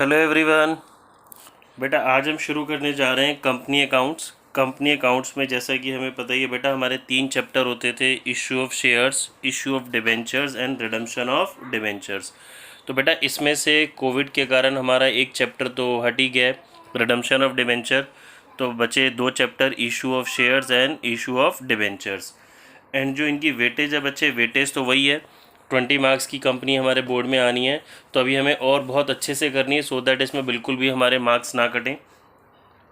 Hello everyone. बेटा आज हम शुरू करने जा रहे हैं कंपनी अकाउंट्स। कंपनी अकाउंट्स में जैसा कि हमें पता ही है बेटा, हमारे 3 चैप्टर होते थे, issue of shares, issue of debentures and redemption of debentures. तो बेटा इसमें से कोविड के कारण हमारा एक चैप्टर तो हट ही गया है, रिडम्पशन ऑफ डिबेंचर। तो बचे 2 chapter, issue of shares and issue of debentures. And जो इनकी वेटेज है बच्चे, वेटेज तो वही है, 20 मार्क्स की कंपनी हमारे बोर्ड में आनी है। तो अभी हमें और बहुत अच्छे से करनी है, सो दैट इसमें बिल्कुल भी हमारे मार्क्स ना कटें,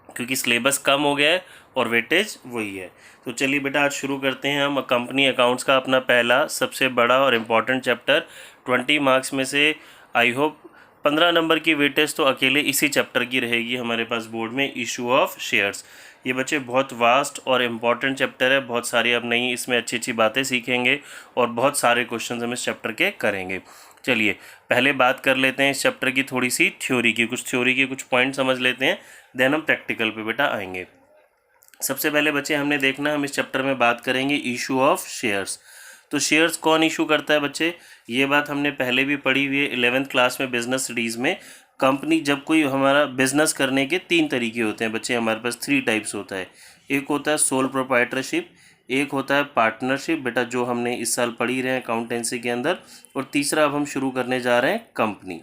क्योंकि सिलेबस कम हो गया है और वेटेज वही है। तो चलिए बेटा आज शुरू करते हैं हम कंपनी अकाउंट्स का अपना पहला सबसे बड़ा और इम्पॉर्टेंट चैप्टर। 20 मार्क्स में से आई होप 15 नंबर की वेटेज तो अकेले इसी चैप्टर की रहेगी हमारे पास बोर्ड में, इशू ऑफ शेयर्स। ये बच्चे बहुत वास्ट और इम्पॉर्टेंट चैप्टर है, बहुत सारी अब नई इसमें अच्छी अच्छी बातें सीखेंगे और बहुत सारे क्वेश्चन हम इस चैप्टर के करेंगे। चलिए पहले बात कर लेते हैं इस चैप्टर की थोड़ी सी थ्योरी की, कुछ पॉइंट समझ लेते हैं, देन हम प्रैक्टिकल पे बेटा आएंगे। सबसे पहले बच्चे हमने देखना, हम इस चैप्टर में बात करेंगे इशू ऑफ शेयर्स। तो शेयर्स कौन इशू करता है बच्चे, ये बात हमने पहले भी पढ़ी हुई है 11th क्लास में बिजनेस स्टडीज़ में। कंपनी जब कोई हमारा बिजनेस करने के 3 तरीके होते हैं बच्चे, हमारे पास 3 टाइप्स होता है। एक होता है सोल प्रोप्राइटरशिप, एक होता है पार्टनरशिप बेटा, जो हमने इस साल पढ़ी रहे हैं अकाउंटेंसी के अंदर, और तीसरा अब हम शुरू करने जा रहे हैं कंपनी।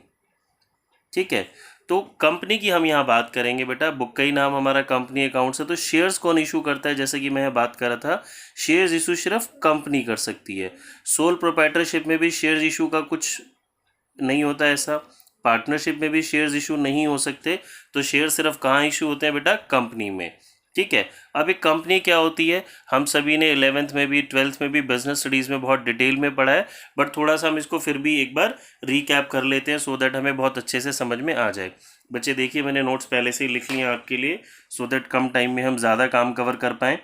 ठीक है, तो कंपनी की हम यहाँ बात करेंगे बेटा, बुक का ही नाम हमारा कंपनी अकाउंट्स है। तो शेयर्स कौन इशू करता है, जैसे कि मैं बात कर रहा था, शेयर्स इशू सिर्फ कंपनी कर सकती है। सोल प्रोप्राइटरशिप में भी शेयर्स इशू का कुछ नहीं होता ऐसा, पार्टनरशिप में भी शेयर्स इशू नहीं हो सकते। तो शेयर सिर्फ कहाँ इशू होते हैं बेटा, कंपनी में। ठीक है, अब एक कंपनी क्या होती है, हम सभी ने 11th में भी 12th में भी बिजनेस स्टडीज़ में बहुत डिटेल में पढ़ा है, बट थोड़ा सा हम इसको फिर भी एक बार रीकैप कर लेते हैं, सो दैट हमें बहुत अच्छे से समझ में आ जाए। बच्चे देखिए मैंने नोट्स पहले से ही लिख लिए आपके लिए, सो दैट कम टाइम में हम ज़्यादा काम कवर कर पाएँ।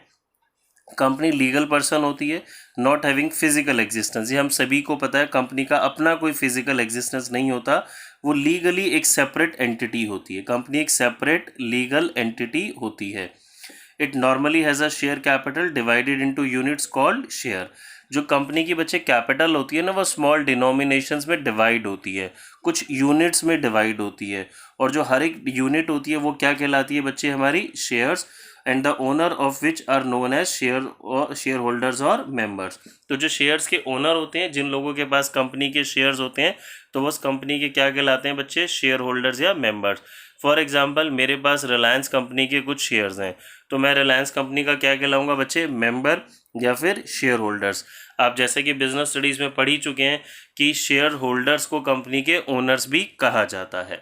कंपनी लीगल पर्सन होती है, नॉट हैविंग फिजिकल एग्जिस्टेंस। ये हम सभी को पता है, कंपनी का अपना कोई फिजिकल एग्जिस्टेंस नहीं होता, वो लीगली एक सेपरेट एंटिटी होती है। कंपनी एक सेपरेट लीगल एंटिटी होती है। It normally has a share capital divided into units called share. जो कंपनी की बच्चे कैपिटल होती है ना, वो स्मॉल डिनोमिनेशंस में डिवाइड होती है, कुछ यूनिट्स में डिवाइड होती है, और जो हर एक यूनिट होती है वो क्या कहलाती है बच्चे, हमारी shares, and the owner of which are known as shareholders और मेंबर्स। तो जो शेयर्स के ओनर होते हैं, जिन लोगों के पास कंपनी के शेयर्स होते हैं, तो वो उस कंपनी के क्या कहलाते हैं बच्चे, शेयर होल्डर्स या मेंबर्स। फॉर एग्जाम्पल मेरे पास रिलायंस कंपनी के कुछ शेयर्स हैं, तो मैं रिलायंस कंपनी का क्या कहलाऊंगा बच्चे, मेंबर या फिर शेयर होल्डर्स। आप जैसे कि बिजनेस स्टडीज़ में पढ़ ही चुके हैं कि शेयर होल्डर्स को कंपनी के ओनर्स भी कहा जाता है।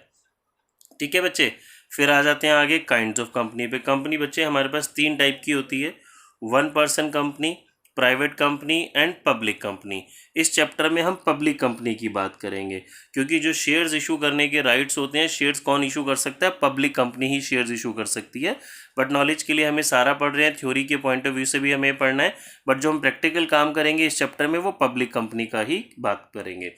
ठीक है बच्चे, फिर आ जाते हैं आगे काइंड्स ऑफ कंपनी पे। कंपनी बच्चे हमारे पास 3 टाइप की होती है, 1 person company, private company and public company. इस चैप्टर में हम पब्लिक कंपनी की बात करेंगे, क्योंकि जो शेयर्स इशू करने के राइट्स होते हैं, शेयर्स कौन इशू कर सकता है, पब्लिक कंपनी ही शेयर्स इशू कर सकती है। बट नॉलेज के लिए हमें सारा पढ़ रहे हैं, थ्योरी के पॉइंट ऑफ व्यू से भी हमें पढ़ना है, बट जो हम प्रैक्टिकल काम करेंगे इस चैप्टर में वो पब्लिक कंपनी का ही बात करेंगे।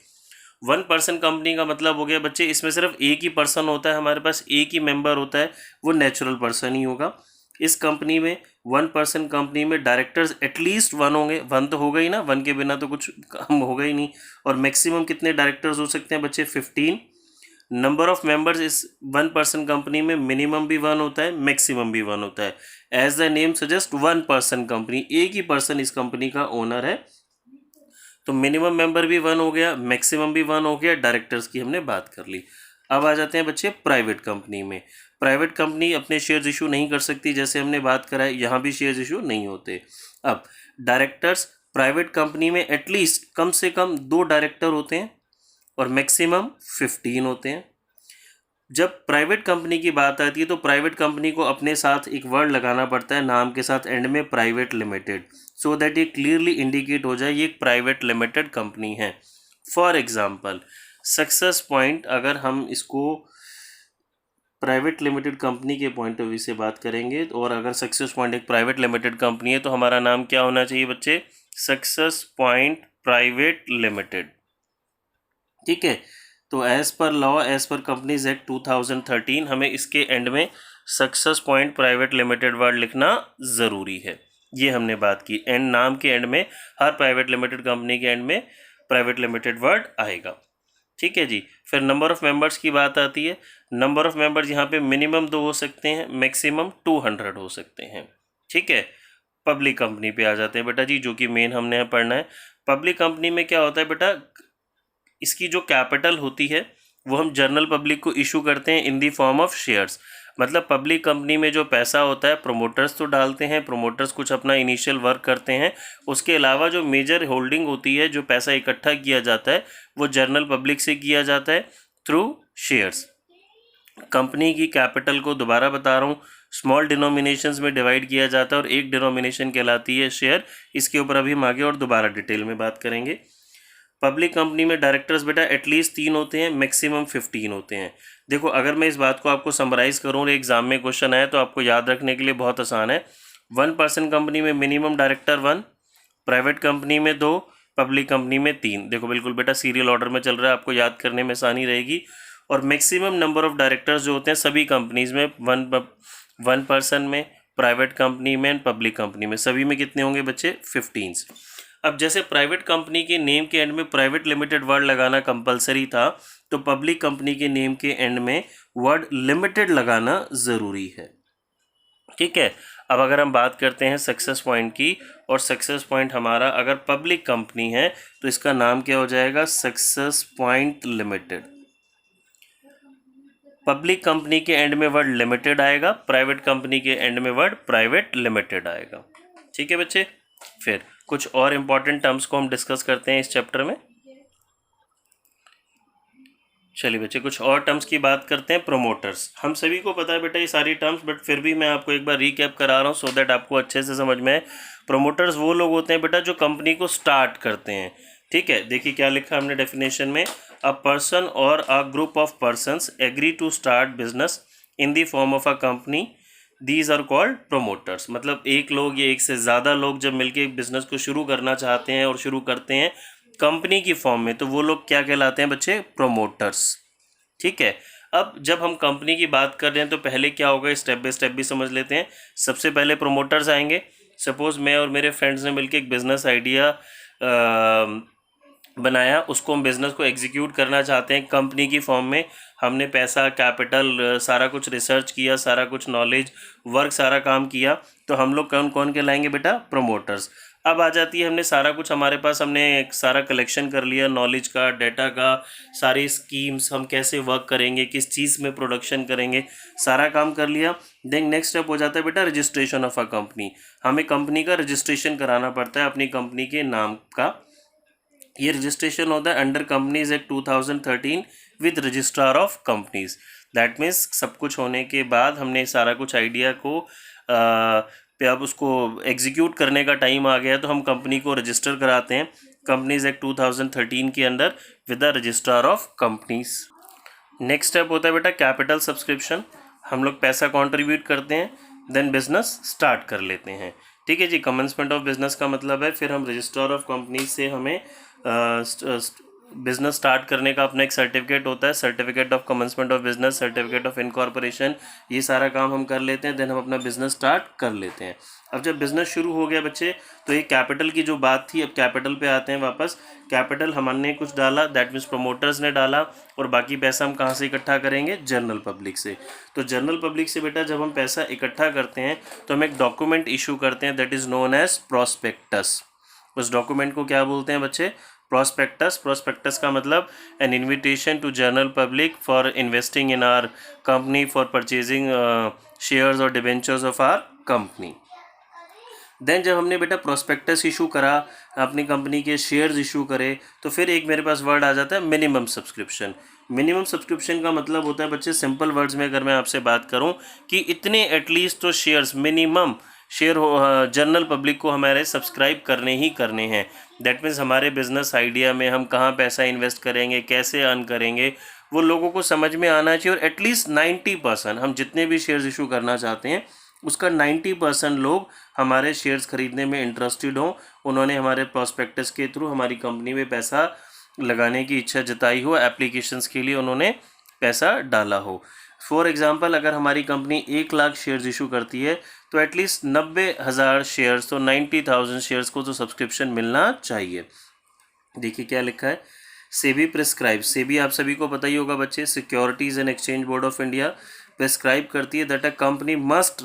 1 पर्सन कंपनी का मतलब हो गया बच्चे, इसमें सिर्फ एक ही पर्सन होता है, हमारे पास एक ही मेंबर होता है, वो नेचुरल पर्सन ही होगा। इस कंपनी में 1 पर्सन कंपनी में डायरेक्टर्स एटलीस्ट 1 होंगे, 1 तो होगा ही ना, 1 के बिना तो कुछ काम होगा ही नहीं। और मैक्सिमम कितने डायरेक्टर्स हो सकते हैं बच्चे, 15। नंबर ऑफ मेंबर्स इस 1 पर्सन कंपनी में मिनिमम भी 1 होता है, मैक्सिमम भी 1 होता है। As the name suggest 1 person company, एक ही पर्सन इस कंपनी का ओनर है, तो मिनिमम मेंबर भी 1 हो गया, मैक्सिमम भी 1 हो गया, डायरेक्टर्स की हमने बात कर ली। अब आ जाते हैं बच्चे प्राइवेट कंपनी में। प्राइवेट कंपनी अपने शेयर्स इशू नहीं कर सकती, जैसे हमने बात करा है, यहाँ भी शेयर्स इशू नहीं होते। अब डायरेक्टर्स प्राइवेट कंपनी में एटलीस्ट कम से कम 2 डायरेक्टर होते हैं और मैक्सिमम 15 होते हैं। जब प्राइवेट कंपनी की बात आती है तो प्राइवेट कंपनी को अपने साथ एक वर्ड लगाना पड़ता है नाम के साथ एंड में, प्राइवेट लिमिटेड, सो दैट ये क्लियरली इंडिकेट हो जाए ये एक प्राइवेट लिमिटेड कंपनी है। फॉर एग्जांपल सक्सेस पॉइंट, अगर हम इसको प्राइवेट लिमिटेड कंपनी के पॉइंट ऑफ व्यू से बात करेंगे, और अगर सक्सेस पॉइंट एक प्राइवेट लिमिटेड कंपनी है तो हमारा नाम क्या होना चाहिए बच्चे, सक्सेस पॉइंट प्राइवेट लिमिटेड। ठीक है, तो as per law, as per companies act 2013 हमें इसके एंड में success point private limited word लिखना ज़रूरी है। ये हमने बात की, एंड नाम के एंड में, हर प्राइवेट लिमिटेड कंपनी के एंड में प्राइवेट लिमिटेड वर्ड आएगा। ठीक है जी। फिर नंबर ऑफ़ मेंबर्स की बात आती है। नंबर ऑफ़ मेंबर्स यहाँ पे मिनिमम 2 हो सकते हैं, मैक्सिमम 200 हो सकते हैं। ठीक है। पब्लिक कंपनी पे आ जाते हैं बेटा जी, जो कि मेन हमने यहाँ पढ़ना है। पब्लिक कंपनी में क्या होता है बेटा, इसकी जो कैपिटल होती है वो हम जनरल पब्लिक को इशू करते हैं इन दी फॉर्म ऑफ शेयर्स। मतलब पब्लिक कंपनी में जो पैसा होता है प्रोमोटर्स तो डालते हैं, प्रोमोटर्स कुछ अपना इनिशियल वर्क करते हैं, उसके अलावा जो मेजर होल्डिंग होती है, जो पैसा इकट्ठा किया जाता है, वो जनरल पब्लिक से किया जाता है थ्रू शेयर्स। कंपनी की कैपिटल को दोबारा बता रहा हूँ, स्मॉल डिनोमिनेशंस में डिवाइड किया जाता है और एक डिनोमिनेशन कहलाती है शेयर। इसके ऊपर अभी हम आगे और दोबारा डिटेल में बात करेंगे। पब्लिक कंपनी में डायरेक्टर्स बेटा एटलीस्ट 3 होते हैं, मैक्सिमम 15 होते हैं। देखो अगर मैं इस बात को आपको समराइज़ करूँ और एग्जाम में क्वेश्चन आए तो आपको याद रखने के लिए बहुत आसान है। 1 पर्सन कंपनी में मिनिमम डायरेक्टर 1, प्राइवेट कंपनी में 2, पब्लिक कंपनी में 3। देखो बिल्कुल बेटा सीरियल ऑर्डर में चल रहा है, आपको याद करने में आसानी रहेगी। और मैक्सिमम नंबर ऑफ डायरेक्टर्स जो होते हैं सभी कंपनीज़ में, वन पर्सन में, प्राइवेट कंपनी में एंड पब्लिक कंपनी में, सभी में कितने होंगे बच्चे? 15। अब जैसे प्राइवेट कंपनी के नेम के एंड में प्राइवेट लिमिटेड वर्ड लगाना कंपलसरी था, तो पब्लिक कंपनी के नेम के एंड में वर्ड लिमिटेड लगाना ज़रूरी है। ठीक है। अब अगर हम बात करते हैं सक्सेस पॉइंट की, और सक्सेस पॉइंट हमारा अगर पब्लिक कंपनी है तो इसका नाम क्या हो जाएगा? Success point limited. Public company के एंड में वर्ड लिमिटेड आएगा, प्राइवेट कंपनी के एंड में वर्ड प्राइवेट लिमिटेड आएगा। ठीक है बच्चे। फिर कुछ और इम्पॉर्टेंट टर्म्स को हम डिस्कस करते हैं इस चैप्टर में। चलिए बच्चे कुछ और टर्म्स की बात करते हैं। प्रोमोटर्स, हम सभी को पता है बेटा ये सारी टर्म्स, बट फिर भी मैं आपको एक बार रीकैप करा रहा हूँ सो दैट आपको अच्छे से समझ में आए। प्रोमोटर्स वो लोग होते हैं बेटा जो कंपनी को स्टार्ट करते हैं। ठीक है। देखिए क्या लिखा हमने डेफिनेशन में, अ पर्सन और a group of persons agree to start business in the form of a company, these are called promoters. मतलब एक लोग या एक से ज़्यादा लोग जब मिलकर एक बिज़नेस को शुरू करना चाहते हैं और शुरू करते हैं कंपनी की फॉर्म में, तो वो लोग क्या कहलाते हैं बच्चे? प्रोमोटर्स। ठीक है। अब जब हम कंपनी की बात कर रहे हैं तो पहले क्या होगा, स्टेप बाय स्टेप भी समझ लेते हैं। सबसे पहले प्रोमोटर्स आएंगे। सपोज़ मैं और मेरे फ्रेंड्स ने मिलकर एक बिज़नेस आइडिया बनाया, उसको हम बिज़नेस को एग्जीक्यूट करना चाहते हैं कंपनी की फॉर्म में। हमने पैसा, कैपिटल, सारा कुछ रिसर्च किया, सारा कुछ नॉलेज, वर्क, सारा काम किया, तो हम लोग कौन कौन कहलाएंगे बेटा? प्रोमोटर्स। अब आ जाती है, हमने सारा कुछ हमारे पास, हमने एक सारा कलेक्शन कर लिया नॉलेज का, डाटा का, सारी स्कीम्स, हम कैसे वर्क करेंगे, किस चीज़ में प्रोडक्शन करेंगे, सारा काम कर लिया। देन नेक्स्ट स्टेप हो जाता है बेटा रजिस्ट्रेशन ऑफ अ कंपनी। हमें कंपनी का रजिस्ट्रेशन कराना पड़ता है अपनी कंपनी के नाम का। ये रजिस्ट्रेशन होता है under companies act 2013 with registrar of companies. That means सब कुछ होने के बाद हमने सारा कुछ आइडिया को पे अब उसको एग्जीक्यूट करने का टाइम आ गया, तो हम कंपनी को रजिस्टर कराते हैं कंपनीज एक्ट 2013 के अंदर with the registrar of companies. Next step होता है बेटा कैपिटल सब्सक्रिप्शन। हम लोग पैसा कंट्रीब्यूट करते हैं, देन बिजनेस स्टार्ट कर लेते हैं। ठीक है जी। कमेंसमेंट ऑफ बिजनेस का मतलब है फिर हम रजिस्ट्रार ऑफ कंपनी से हमें बिजनेस स्टार्ट करने का अपना एक सर्टिफिकेट होता है, certificate of commencement of business, certificate of incorporation, ये सारा काम हम कर लेते हैं, देन हम अपना बिजनेस स्टार्ट कर लेते हैं। अब जब बिजनेस शुरू हो गया बच्चे, तो ये कैपिटल की जो बात थी, अब कैपिटल पे आते हैं वापस। कैपिटल हमने कुछ डाला, दैट मीन्स प्रोमोटर्स ने डाला, और बाकी पैसा हम कहाँ से इकट्ठा करेंगे? जनरल पब्लिक से। तो जनरल पब्लिक से बेटा जब हम पैसा इकट्ठा करते हैं तो हम एक डॉक्यूमेंट इशू करते हैं, that is known as prospectus. उस डॉक्यूमेंट को क्या बोलते हैं बच्चे? प्रॉस्पेक्टस। प्रॉस्पेक्टस का मतलब an invitation to general public for investing in our company, for purchasing shares और debentures of our company. Then जब हमने बेटा प्रोस्पेक्टस इशू करा, अपनी कंपनी के शेयर्स इशू करे, तो फिर एक मेरे पास वर्ड आ जाता है मिनिमम सब्सक्रिप्शन। मिनिमम सब्सक्रिप्शन का मतलब होता है बच्चे, सिंपल वर्ड्स में अगर मैं आपसे बात करूं, कि इतने एटलीस्ट तो shares, minimum share general public को हमारे सब्सक्राइब करने ही करने हैं। दैट मीन्स हमारे बिजनेस आइडिया में हम कहाँ पैसा इन्वेस्ट करेंगे, कैसे अर्न करेंगे, वो लोगों को समझ में आना चाहिए। और एटलीस्ट 90%, हम जितने भी शेयर्स इशू करना चाहते हैं उसका 90% लोग हमारे शेयर्स खरीदने में इंटरेस्टेड हों, उन्होंने हमारे प्रोस्पेक्टस के थ्रू हमारी कंपनी में पैसा लगाने की इच्छा जताई हो, एप्लीकेशंस के लिए उन्होंने पैसा डाला हो। फॉर एग्जांपल अगर हमारी कंपनी 1 लाख शेयर्स इशू करती है तो एटलीस्ट 90,000 शेयर्स, तो 90,000 शेयर्स को तो सब्सक्रिप्शन मिलना चाहिए। देखिए क्या लिखा है, सेबी प्रिस्क्राइब, सेबी आप सभी को पता ही होगा बच्चे, securities and exchange board of India prescribe करती है that a company must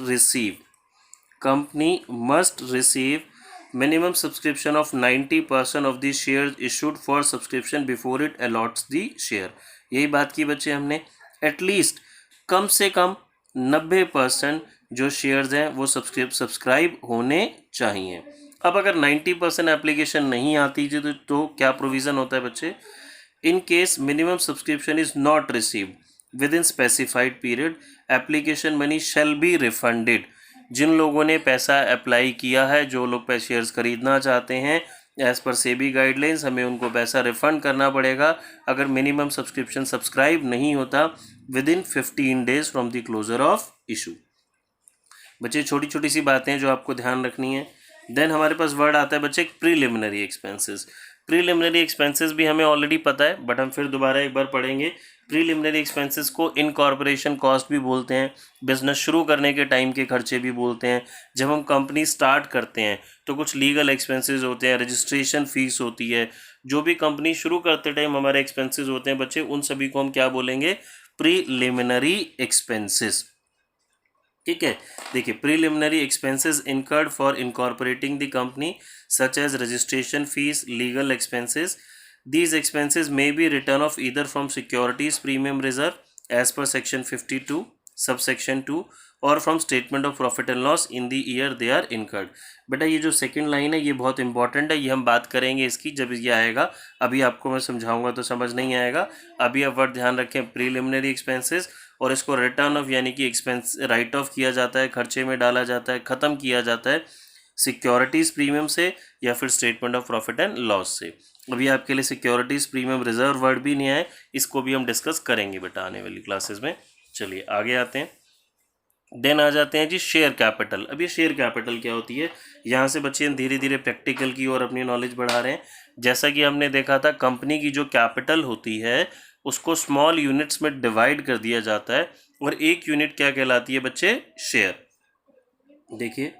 receive minimum subscription of 90% of the shares issued for subscription before it allots the share। यही बात की बच्चे हमने, एटलीस्ट कम से कम 90% जो शेयर्स हैं वो सब्सक्राइब होने चाहिए। अब अगर 90% एप्लीकेशन नहीं आती तो क्या प्रोविज़न होता है बच्चे, in case minimum subscription is not received within specified period application money shall be refunded. जिन लोगों ने पैसा अप्लाई किया है, जो लोग शेयर्स खरीदना चाहते हैं, एज़ पर सेबी गाइडलाइंस हमें उनको पैसा रिफ़ंड करना पड़ेगा अगर मिनिमम सब्सक्रिप्शन सब्सक्राइब नहीं होता within 15 days from the closure of issue. बच्चे छोटी छोटी सी बातें जो आपको ध्यान रखनी है। देन हमारे पास वर्ड आता है बच्चे प्रीलिमिनरी एक्सपेंसेस। प्रीलिमिनरी एक्सपेंसेस भी हमें ऑलरेडी पता है, बट हम फिर दोबारा एक बार पढ़ेंगे। प्रीलिमिनरी एक्सपेंसेस को इनकॉर्पोरेशन कॉस्ट भी बोलते हैं, बिजनेस शुरू करने के टाइम के खर्चे भी बोलते हैं। जब हम कंपनी स्टार्ट करते हैं तो कुछ लीगल एक्सपेंसेस होते हैं, रजिस्ट्रेशन फीस होती है, जो भी कंपनी शुरू करते टाइम हमारे एक्सपेंसेस होते हैं बच्चे, उन सभी को हम क्या बोलेंगे, प्रीलिमिनरी एक्सपेंसेस। ठीक है, देखिए, preliminary expenses incurred for incorporating the company such as registration fees, legal expenses. These expenses may be written off either from securities premium reserve as per section 52 subsection 2 or from statement of profit and loss in the year they are incurred। बेटा ये जो second line है ये बहुत important है, ये हम बात करेंगे इसकी जब ये आएगा, अभी आपको मैं समझाऊंगा तो समझ नहीं आएगा। अभी आप वर्ड ध्यान रखें, प्रीलिमिनरी एक्सपेंसेस, और इसको रिटर्न ऑफ यानी कि एक्सपेंस राइट ऑफ किया जाता है, खर्चे में डाला जाता है, ख़त्म किया जाता है सिक्योरिटीज़ प्रीमियम से या फिर statement of profit and loss से। अभी आपके लिए सिक्योरिटीज़ प्रीमियम रिजर्व वर्ड भी नहीं आए, इसको भी हम डिस्कस करेंगे बेटा आने वाली क्लासेस में। चलिए आगे आते हैं। देन आ जाते हैं जी शेयर कैपिटल। अब ये शेयर कैपिटल क्या होती है, यहाँ से बच्चे धीरे धीरे प्रैक्टिकल की और अपनी नॉलेज बढ़ा रहे हैं। जैसा कि हमने देखा था, कंपनी की जो कैपिटल होती है उसको स्मॉल यूनिट्स में डिवाइड कर दिया जाता है, और एक यूनिट क्या कहलाती है बच्चे, शेयर। देखिए,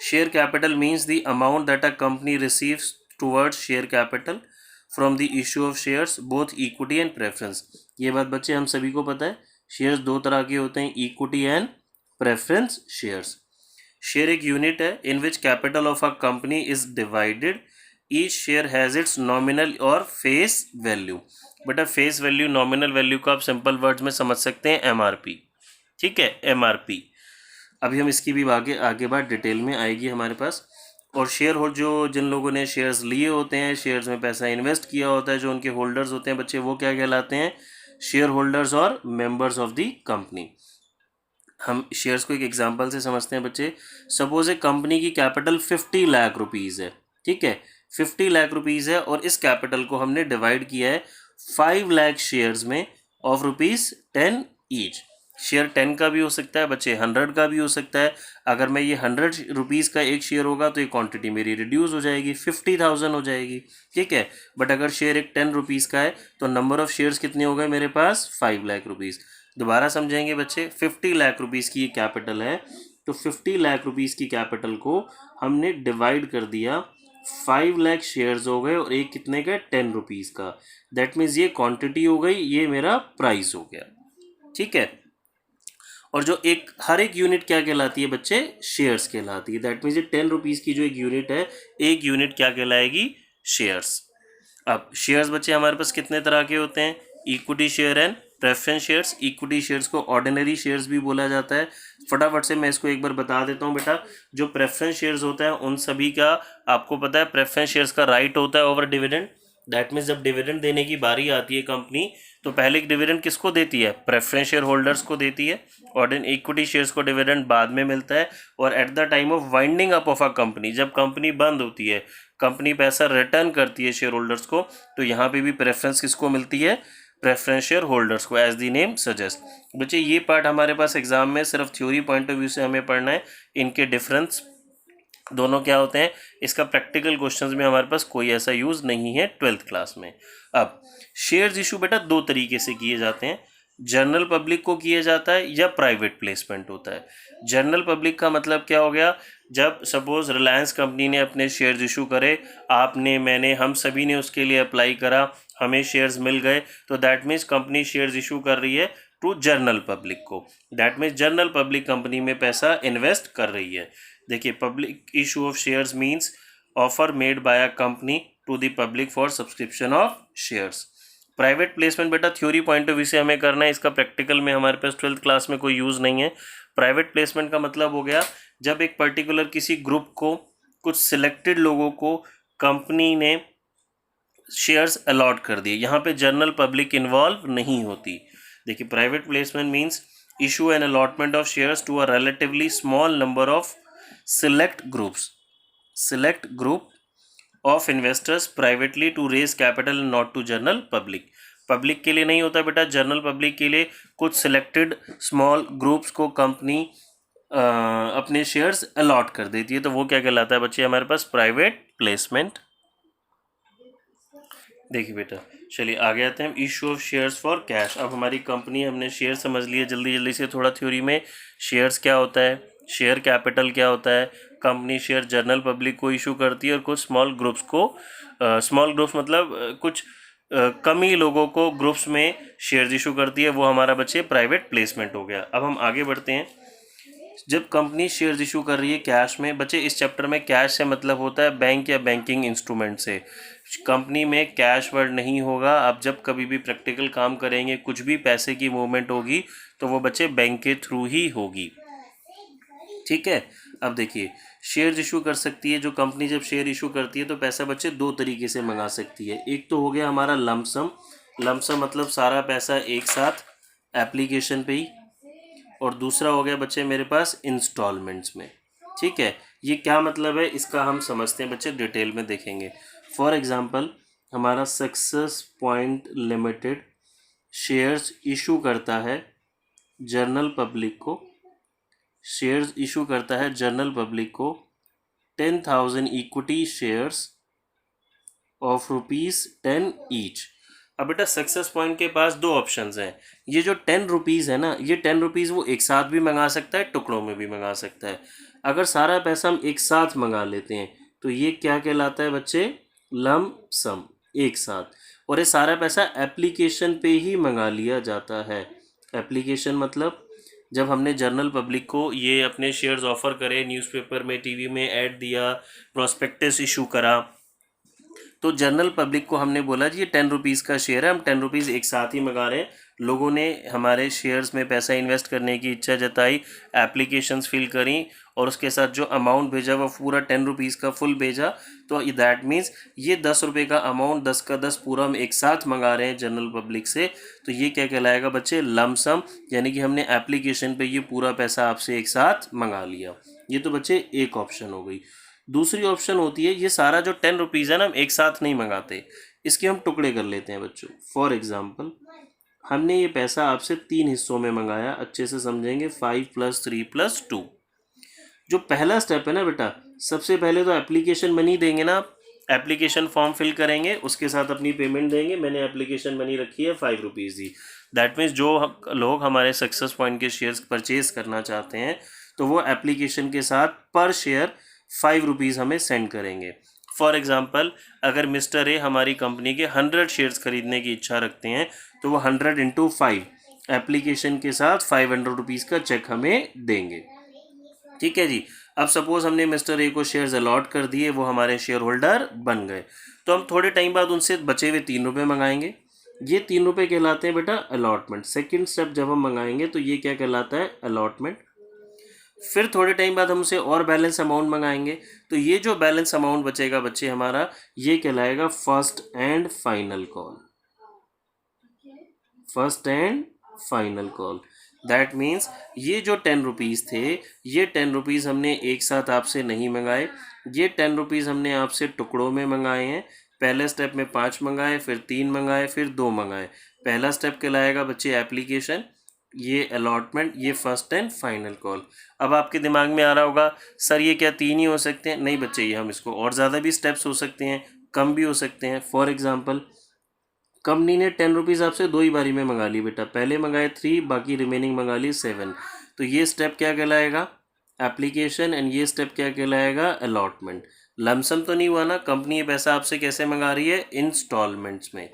share capital means the amount that a company receives towards share capital from the issue of shares both equity and preference. ये बात बच्चे हम सभी को पता है, शेयर्स दो तरह के होते हैं, equity and preference shares. Share एक यूनिट है in which capital of a company is divided, each share has its nominal और फेस वैल्यू। बेटा फेस वैल्यू, नॉमिनल वैल्यू को आप सिंपल वर्ड्स में समझ सकते हैं एमआरपी। ठीक है, एमआरपी। अभी हम इसकी भी आगे बात डिटेल में आएगी हमारे पास। और शेयर होल्ड, जो जिन लोगों ने शेयर्स लिए होते हैं, शेयर्स में पैसा इन्वेस्ट किया होता है, जो उनके होल्डर्स होते हैं बच्चे, वो क्या कहलाते हैं, शेयर होल्डर्स और मेंबर्स ऑफ द कंपनी। हम शेयर्स को एक एग्जांपल से समझते हैं बच्चे। सपोज ए कंपनी की कैपिटल 50 लाख रुपीज़ है, ठीक है, 50 लाख रुपीज़ है, और इस कैपिटल को हमने डिवाइड किया है 5 लाख शेयर्स में ऑफ ₹10 ईच। शेयर 10 का भी हो सकता है बच्चे, 100 का भी हो सकता है। अगर मैं ये 100 रुपीज़ का एक शेयर होगा तो ये क्वांटिटी मेरी रिड्यूस हो जाएगी, 50,000 हो जाएगी। ठीक है, बट अगर शेयर एक 10 रुपीज़ का है तो नंबर ऑफ शेयर्स कितने हो गए मेरे पास, 5 लाख रुपीज़। दोबारा समझेंगे बच्चे, 50 लाख रुपीज़ की कैपिटल है, तो 50 लाख रुपीज़ की कैपिटल को हमने डिवाइड कर दिया, 5 लाख शेयर्स हो गए, और एक कितने का, 10 रुपीज़ का। दैट मीन्स ये क्वांटिटी हो गई, ये मेरा प्राइस हो गया। ठीक है, और जो एक हर एक यूनिट क्या कहलाती है बच्चे, शेयर्स कहलाती है। दैट मीन्स ये 10 रुपीज़ की जो एक यूनिट है, एक यूनिट क्या कहलाएगी, शेयर्स। अब शेयर्स बच्चे हमारे पास कितने तरह के होते हैं, equity share and preference shares. Equity shares को ऑर्डिनरी शेयर्स भी बोला जाता है। फटाफट से मैं इसको एक बार बता देता हूँ बेटा। जो प्रेफरेंस शेयर्स होता है उन सभी का आपको पता है, प्रेफरेंस शेयर्स का राइट होता है ओवर डिविडेंड। दैट मीन्स जब डिविडेंड देने की बारी आती है कंपनी, तो पहले डिविडेंड किसको देती है, प्रेफरेंस शेयर होल्डर्स को देती है। ऑर्डिनरी इक्विटी शेयर्स को डिविडेंड बाद में मिलता है। और at the time of winding up of a company, जब कंपनी बंद होती है, कंपनी पैसा रिटर्न करती है शेयर होल्डर्स को, तो यहाँ पे भी प्रेफरेंस किसको मिलती है, प्रेफरेंस शेयर होल्डर्स को, एज दी नेम सजेस्ट। बच्चे ये पार्ट हमारे पास एग्जाम में सिर्फ थ्योरी पॉइंट ऑफ व्यू से हमें पढ़ना है, इनके डिफरेंस दोनों क्या होते हैं, इसका प्रैक्टिकल क्वेश्चंस में हमारे पास कोई ऐसा यूज़ नहीं है 12th क्लास में। अब शेयर्स इशू बेटा दो तरीके से किए जाते हैं। जनरल पब्लिक को किया जाता है या प्राइवेट प्लेसमेंट होता है। जनरल पब्लिक का मतलब क्या हो गया, जब सपोज रिलायंस कंपनी ने अपने शेयर्स इशू करे, आपने, मैंने, हम सभी ने उसके लिए अप्लाई करा, हमें शेयर्स मिल गए, तो that means company shares issue कर रही है टू जनरल पब्लिक को। That means general public company में पैसा इन्वेस्ट कर रही है। देखिए, public issue of shares means offer made by a company to the public for subscription of shares. Private placement बेटा थ्योरी पॉइंट ऑफ व्यू से हमें करना है, इसका प्रैक्टिकल में हमारे पास 12th क्लास में कोई यूज़ नहीं है। प्राइवेट प्लेसमेंट का मतलब हो गया जब एक पर्टिकुलर किसी ग्रुप को, कुछ सिलेक्टेड लोगों को कंपनी ने शेयर्स अलॉट कर दिए, यहाँ पे जनरल पब्लिक इन्वॉल्व नहीं होती। देखिए, private placement means issue an allotment of shares to a relatively small number of select group of investors privately to raise capital and not to general public। Public के लिए नहीं होता बेटा, general public के लिए कुछ सिलेक्टेड स्मॉल ग्रुप्स को company अपने शेयर्स अलॉट कर देती है, तो वो क्या कहलाता है बच्चे हमारे पास, प्राइवेट प्लेसमेंट। देखिए बेटा, चलिए आगे आते हैं, issue of shares for cash. अब हमारी कंपनी, हमने शेयर समझ लिए, जल्दी जल्दी से थोड़ा थ्योरी में, शेयर्स क्या होता है, शेयर कैपिटल क्या होता है, कंपनी शेयर जनरल पब्लिक को इशू करती है और कुछ स्मॉल ग्रुप्स को, स्मॉल ग्रुप्स मतलब कुछ कम ही लोगों को ग्रुप्स में शेयर्स इशू करती है, वो हमारा बच्चे प्राइवेट प्लेसमेंट हो गया। अब हम आगे बढ़ते हैं, जब कंपनी शेयर्स इशू कर रही है कैश में, बच्चे इस चैप्टर में कैश से मतलब होता है बैंक या बैंकिंग इंस्ट्रूमेंट से। कंपनी में कैश वर्ड नहीं होगा। आप जब कभी भी प्रैक्टिकल काम करेंगे, कुछ भी पैसे की मूवमेंट होगी तो वो बच्चे बैंक के थ्रू ही होगी, ठीक है। अब देखिए, शेयर्स इशू कर सकती है जो कंपनी, जब शेयर इशू करती है तो पैसा बच्चे दो तरीके से मंगा सकती है। एक तो हो गया हमारा लमसम, लमसम मतलब सारा पैसा एक साथ एप्लीकेशन पे ही, और दूसरा हो गया बच्चे मेरे पास इंस्टॉलमेंट्स में, ठीक है। ये क्या मतलब है इसका हम समझते हैं बच्चे, डिटेल में देखेंगे। फॉर एग्जांपल, हमारा success point limited shares issue करता है जनरल पब्लिक को, शेयर्स इशू करता है जनरल पब्लिक को 10,000 इक्विटी शेयर्स ऑफ ₹10 ईच। अब बेटा सक्सेस पॉइंट के पास दो ऑप्शंस हैं। ये जो 10 रुपीज़ है ना, ये 10 रुपीज़ वो एक साथ भी मंगा सकता है, टुकड़ों में भी मंगा सकता है। अगर सारा पैसा हम एक साथ मंगा लेते हैं तो ये क्या कहलाता है बच्चे, लम सम, एक साथ। और ये सारा पैसा एप्लीकेशन पे ही मंगा लिया जाता है। एप्लीकेशन मतलब जब हमने जनरल पब्लिक को ये अपने शेयर्स ऑफर करे, न्यूज़पेपर में, टीवी में ऐड दिया, प्रोस्पेक्टस इशू करा, तो जनरल पब्लिक को हमने बोला जी ये 10 रुपीज़ का शेयर है, हम 10 रुपीज़ एक साथ ही मंगा रहे हैं। लोगों ने हमारे शेयर्स में पैसा इन्वेस्ट करने की इच्छा जताई, एप्लीकेशंस फिल करी और उसके साथ जो अमाउंट भेजा वो पूरा 10 रुपीज़ का फुल भेजा। तो दैट मीन्स ये 10 रुपये का अमाउंट 10 का 10 पूरा हम एक साथ मंगा रहे हैं जनरल पब्लिक से, तो ये क्या कहलाएगा बच्चे, लमसम, यानी कि हमने एप्लीकेशन पे ये पूरा पैसा आपसे एक साथ मंगा लिया। ये तो बच्चे एक ऑप्शन हो गई। दूसरी ऑप्शन होती है, ये सारा जो 10 रुपीज़ है ना, हम एक साथ नहीं मंगाते, इसके हम टुकड़े कर लेते हैं बच्चों। फॉर एग्जांपल, हमने ये पैसा आपसे 3 हिस्सों में मंगाया, अच्छे से समझेंगे, 5 + 3 + 2। जो पहला स्टेप है ना बेटा, सबसे पहले तो एप्लीकेशन मनी देंगे ना आप, एप्लीकेशन फॉर्म फिल करेंगे, उसके साथ अपनी पेमेंट देंगे। मैंने एप्लीकेशन मनी रखी है 5 रुपीज़ दी। दैट मीन्स जो लोग हमारे सक्सेस पॉइंट के शेयर्स परचेज करना चाहते हैं तो वो एप्लीकेशन के साथ पर शेयर 5 रुपीज़ हमें सेंड करेंगे। फॉर एग्जांपल, अगर मिस्टर ए हमारी कंपनी के 100 शेयर्स खरीदने की इच्छा रखते हैं तो वो 100 × 5 एप्लीकेशन के साथ 500 रुपीज़ का चेक हमें देंगे, ठीक है जी। अब सपोज हमने मिस्टर ए को शेयर्स अलॉट कर दिए, वो हमारे शेयर होल्डर बन गए, तो हम थोड़े टाइम बाद उनसे बचे हुए 3 रुपये मंगाएंगे। ये 3 रुपये कहलाते हैं बेटा अलॉटमेंट। सेकंड स्टेप जब हम मंगाएंगे तो ये क्या कहलाता है, अलॉटमेंट। फिर थोड़े टाइम बाद हम उसे और बैलेंस अमाउंट मंगाएंगे, तो ये जो बैलेंस अमाउंट बचेगा बच्चे हमारा, ये कहलाएगा first and final call. First and final call. That means ये जो 10 रुपीज़ थे, ये 10 रुपीज़ हमने एक साथ आपसे नहीं मंगाए, ये 10 रुपीज़ हमने आपसे टुकड़ों में मंगाए हैं। पहले स्टेप में 5 मंगाए, फिर 3 मंगाए, फिर 2 मंगाए। पहला स्टेप कहलाएगा बच्चे एप्लीकेशन, ये अलॉटमेंट, ये फर्स्ट एंड फाइनल कॉल। अब आपके दिमाग में आ रहा होगा सर ये क्या 3 ही हो सकते हैं? नहीं बच्चे, ये हम इसको और ज़्यादा भी स्टेप्स हो सकते हैं, कम भी हो सकते हैं। फॉर एग्जांपल, कंपनी ने 10 रुपीज़ आपसे दो ही बारी में मंगा ली बेटा, पहले मंगाए 3, बाकी रिमेनिंग मंगा ली 7। तो ये स्टेप क्या कहलाएगा? एप्लीकेशन। एंड ये स्टेप क्या कहलाएगा? अलॉटमेंट। लमसम तो नहीं हुआ ना, कंपनी ये पैसा आपसे कैसे मंगा रही है? इंस्टॉलमेंट्स में।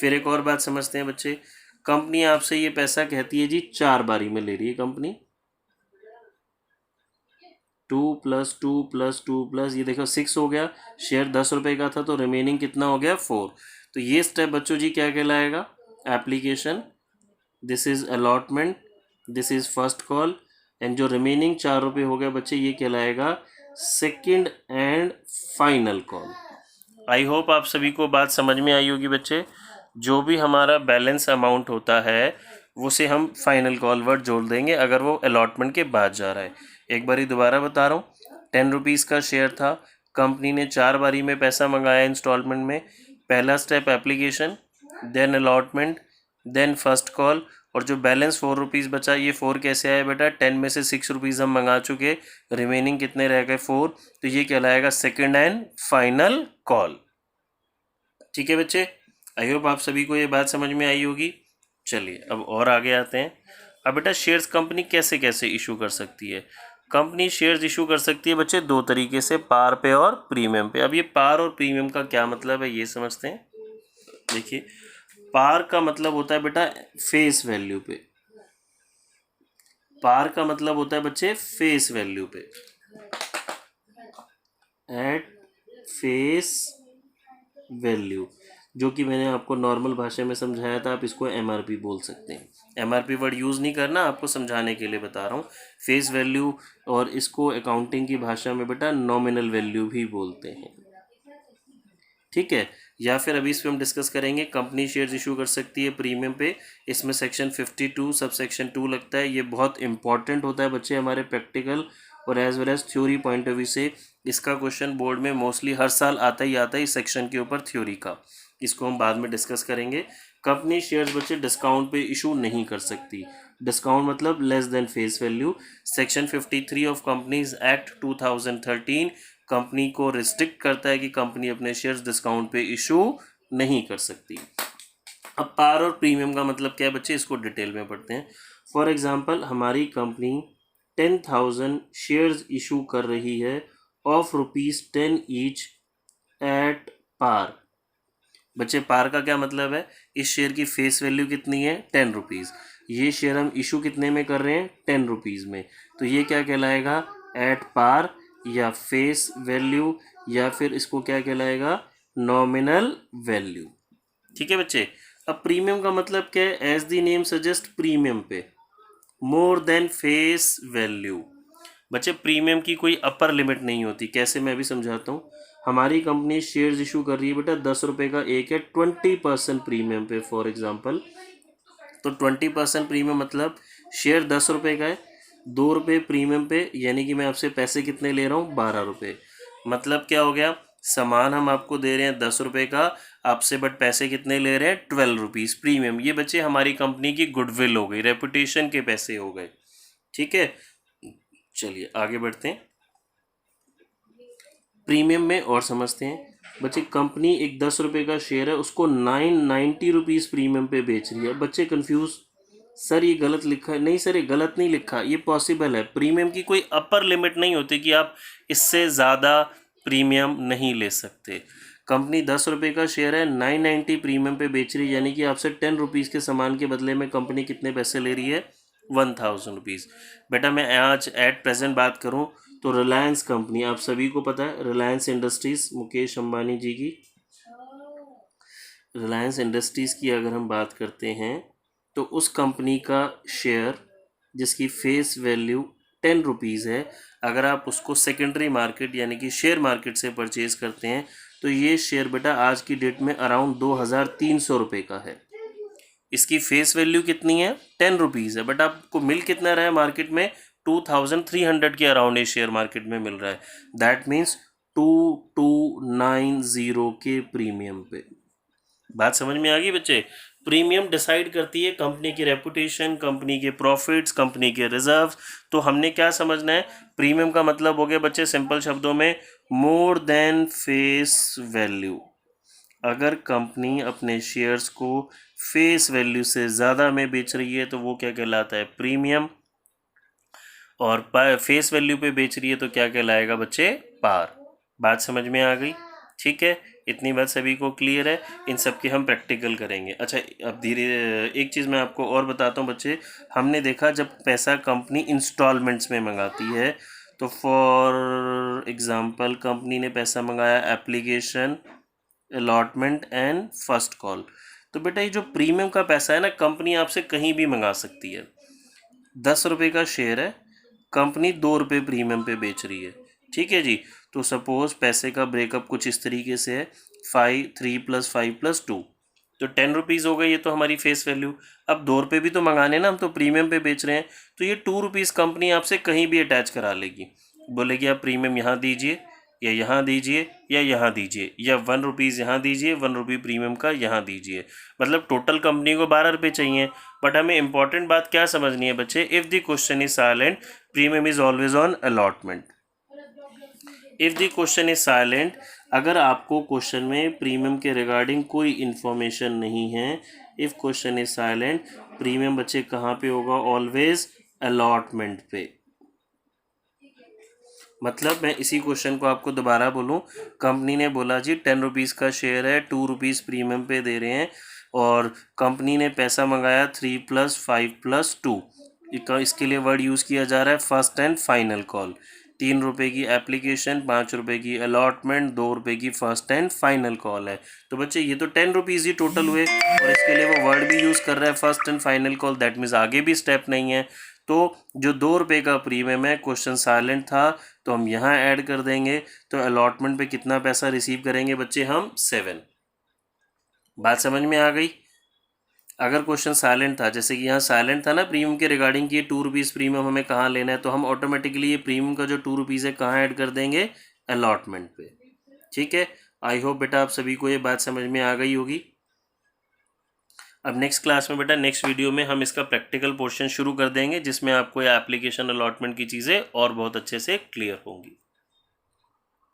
फिर एक और बात समझते हैं बच्चे, कंपनी आपसे ये पैसा कहती है जी 4 बारी में ले रही है कंपनी, 2 + 2 + 2 प्लस ये देखो 6 हो गया, शेयर 10 रुपये का था तो रिमेनिंग कितना हो गया? 4। तो ये स्टेप बच्चों जी क्या कहलाएगा? Application. This is allotment, this is first call. And जो रिमेनिंग 4 रुपये हो गया बच्चे, ये कहलाएगा second and final call. I hope आप सभी को बात समझ में आई होगी बच्चे। जो भी हमारा बैलेंस अमाउंट होता है उसे हम फाइनल कॉल वर्ड जोड़ देंगे अगर वो अलॉटमेंट के बाद जा रहा है। एक बारी दोबारा बता रहा हूँ, 10 रुपीज़ का शेयर था, कंपनी ने 4 बारी में पैसा मंगाया इंस्टॉलमेंट में। पहला step application, then allotment, then first call, और जो बैलेंस 4 रुपीज़ बचा, ये 4 कैसे आया बेटा? 10 में से 6 रुपीज़ हम मंगा चुके, रिमेनिंग कितने रह गए? 4। तो ये कहलाएगा सेकेंड एंड फाइनल कॉल। ठीक है बच्चे, आई होप आप सभी को ये बात समझ में आई होगी। चलिए अब और आगे आते हैं। अब बेटा शेयर्स कंपनी कैसे कैसे इशू कर सकती है? कंपनी शेयर्स इशू कर सकती है बच्चे दो तरीके से, पार पे और प्रीमियम पे। अब ये पार और प्रीमियम का क्या मतलब है ये समझते हैं। देखिए, पार का मतलब होता है बेटा फेस वैल्यू पे। पार का मतलब होता है बच्चे फेस वैल्यू पे, एट फेस वैल्यू, जो कि मैंने आपको नॉर्मल भाषा में समझाया था। आप इसको एमआरपी बोल सकते हैं। एमआरपी वर्ड यूज़ नहीं करना, आपको समझाने के लिए बता रहा हूँ। फेस वैल्यू, और इसको अकाउंटिंग की भाषा में बेटा नॉमिनल वैल्यू भी बोलते हैं। ठीक है, या फिर अभी इस पर हम डिस्कस करेंगे। कंपनी शेयर्स इशू कर सकती है प्रीमियम पे, इसमें सेक्शन 52 सब सेक्शन 2 लगता है। ये बहुत इंपॉर्टेंट होता है बच्चे हमारे प्रैक्टिकल और as well as theory point of view से। इसका क्वेश्चन बोर्ड में मोस्टली हर साल आता ही आता है इस सेक्शन के ऊपर थ्योरी का। इसको हम बाद में डिस्कस करेंगे। कंपनी शेयर्स बच्चे डिस्काउंट पे इशू नहीं कर सकती। डिस्काउंट मतलब less than face value. Section 53 of companies act 2013 company को रिस्ट्रिक्ट करता है कि कंपनी अपने शेयर्स डिस्काउंट पे इशू नहीं कर सकती। अब पार और प्रीमियम का मतलब क्या है बच्चे, इसको डिटेल में पढ़ते हैं। फॉर एग्जांपल, हमारी कंपनी 10,000 शेयर्स इशू कर रही है ऑफ ₹10 ईच एट पार। बच्चे पार का क्या मतलब है? इस शेयर की फेस वैल्यू कितनी है? 10 रुपीज़। ये शेयर हम इशू कितने में कर रहे हैं? 10 रुपीज़ में। तो ये क्या कहलाएगा? एट पार या फेस वैल्यू, या फिर इसको क्या कहलाएगा? Nominal value. ठीक है बच्चे। अब प्रीमियम का मतलब क्या है? As the name suggest, premium पे मोर देन फेस वैल्यू। बच्चे प्रीमियम की कोई अपर लिमिट नहीं होती। कैसे, मैं भी समझाता हूँ। हमारी कंपनी शेयर्स इशू कर रही है बेटा 10 रुपये का एक है, 20% प्रीमियम पे फॉर एग्जांपल। तो 20% प्रीमियम मतलब शेयर 10 रुपये का है, 2 रुपये प्रीमियम पे, यानी कि मैं आपसे पैसे कितने ले रहा हूँ? 12 रुपये। मतलब क्या हो गया? सामान हम आपको दे रहे हैं 10 रुपये का, आपसे बट पैसे कितने ले रहे हैं? 12 रुपीज़ प्रीमियम। ये बच्चे हमारी कंपनी की गुडविल हो गई, रेपुटेशन के पैसे हो गए। ठीक है, चलिए आगे बढ़ते हैं। प्रीमियम में और समझते हैं बच्चे। कंपनी एक 10 रुपये का शेयर है, उसको 990 रुपीज़ प्रीमियम पे बेच रही है। बच्चे कंफ्यूज, सर ये गलत लिखा है। नहीं सर, ये गलत नहीं लिखा, ये पॉसिबल है। प्रीमियम की कोई अपर लिमिट नहीं होती कि आप इससे ज़्यादा प्रीमियम नहीं ले सकते। कंपनी 10 रुपये का शेयर है, 990 प्रीमियम पे बेच रही है, यानी कि आपसे 10 रुपीज़ के सामान के बदले में कंपनी कितने पैसे ले रही है? 1000 रुपीज़। बेटा मैं आज एट प्रेजेंट बात करूं तो रिलायंस कंपनी, आप सभी को पता है रिलायंस इंडस्ट्रीज़, मुकेश अंबानी जी की रिलायंस इंडस्ट्रीज़ की अगर हम बात करते हैं तो उस कंपनी का शेयर जिसकी फेस वैल्यू 10 रुपीज़ है, अगर आप उसको सेकेंडरी मार्केट यानी कि शेयर मार्केट से परचेज़ करते हैं तो ये शेयर बेटा आज की डेट में अराउंड 2300 रुपये का है। इसकी फेस वैल्यू कितनी है? 10 रुपीज़ है, बट आपको मिल कितना रहा है मार्केट में? 2300 के अराउंड ये शेयर मार्केट में मिल रहा है। दैट मीन्स 2290 के प्रीमियम पे। बात समझ में आ गई बच्चे? प्रीमियम डिसाइड करती है कंपनी की रेपुटेशन, कंपनी के प्रॉफिट्स, कंपनी के रिजर्व। तो हमने क्या समझना है? प्रीमियम का मतलब हो गया बच्चे सिंपल शब्दों में मोर देन फेस वैल्यू। अगर कंपनी अपने शेयर्स को फेस वैल्यू से ज़्यादा में बेच रही है तो वो क्या कहलाता है, प्रीमियम, और फेस वैल्यू पे बेच रही है तो क्या कहलाएगा बच्चे, पार। बात समझ में आ गई? ठीक है, इतनी बात सभी को क्लियर है। इन सब के हम प्रैक्टिकल करेंगे। अच्छा, अब धीरे एक चीज़ मैं आपको और बताता हूँ बच्चे। हमने देखा जब पैसा कंपनी इंस्टॉलमेंट्स में मंगाती है, तो फॉर एग्ज़ाम्पल कंपनी ने पैसा मंगाया application, allotment and first call. तो बेटा ये जो प्रीमियम का पैसा है ना, कंपनी आपसे कहीं भी मंगा सकती है। 10 रुपये का शेयर है, कंपनी 2 रुपये प्रीमियम पे बेच रही है। ठीक है जी। तो सपोज पैसे का ब्रेकअप कुछ इस तरीके से है, 3 + 5 + 2, तो 10 रुपीज़ हो गए। ये तो हमारी फेस वैल्यू। अब 2 रुपये भी तो मंगाने ना, हम तो प्रीमियम पे बेच रहे हैं, तो ये 2 रुपीज़ कंपनी आपसे कहीं भी अटैच करा लेगी। बोलेगी आप प्रीमियम यहाँ दीजिए, या यहाँ दीजिए, या यहाँ दीजिए, या 1 रुपीज़ यहाँ दीजिए, 1 रुपये प्रीमियम का यहाँ दीजिए। मतलब टोटल कंपनी को 12 रुपये चाहिए। बट हमें इंपॉर्टेंट बात क्या समझनी है बच्चे, if the question is silent, premium is always on allotment. If the question is silent, अगर आपको क्वेश्चन में प्रीमियम के रिगार्डिंग कोई इन्फॉर्मेशन नहीं है, if question is silent, premium बच्चे कहाँ पे होगा, ऑलवेज अलॉटमेंट पे। मतलब मैं इसी क्वेश्चन को आपको दोबारा बोलूं, कंपनी ने बोला जी 10 रुपीज़ का शेयर है, 2 रुपीज़ प्रीमियम पे दे रहे हैं, और कंपनी ने पैसा मंगाया 3 + 5 + 2। इसके लिए वर्ड यूज़ किया जा रहा है फर्स्ट एंड फाइनल कॉल। 3 रुपये की एप्लीकेशन, 5 रुपये की अलॉटमेंट, 2 रुपये की फर्स्ट एंड फाइनल कॉल है। तो बच्चे ये तो 10 रुपीज़ ही टोटल हुए, और इसके लिए वो वर्ड भी यूज़ कर रहा है first and final call. That means आगे भी स्टेप नहीं है। तो जो 2 रुपये का प्रीमियम है, क्वेश्चन साइलेंट था, तो हम यहाँ ऐड कर देंगे। तो अलॉटमेंट पे कितना पैसा रिसीव करेंगे बच्चे हम, 7। बात समझ में आ गई? अगर क्वेश्चन साइलेंट था, जैसे कि यहाँ साइलेंट था ना प्रीमियम के रिगार्डिंग कि 2 रुपीज़ प्रीमियम हमें कहाँ लेना है, तो हम ऑटोमेटिकली ये प्रीमियम का जो 2 रुपीज़ है कहाँ ऐड कर देंगे, अलॉटमेंट पे। ठीक है, आई होप बेटा आप सभी को ये बात समझ में आ गई होगी। अब नेक्स्ट क्लास में बेटा, नेक्स्ट वीडियो में हम इसका प्रैक्टिकल पोर्शन शुरू कर देंगे, जिसमें आपको ये एप्लीकेशन अलॉटमेंट की चीज़ें और बहुत अच्छे से क्लियर होंगी।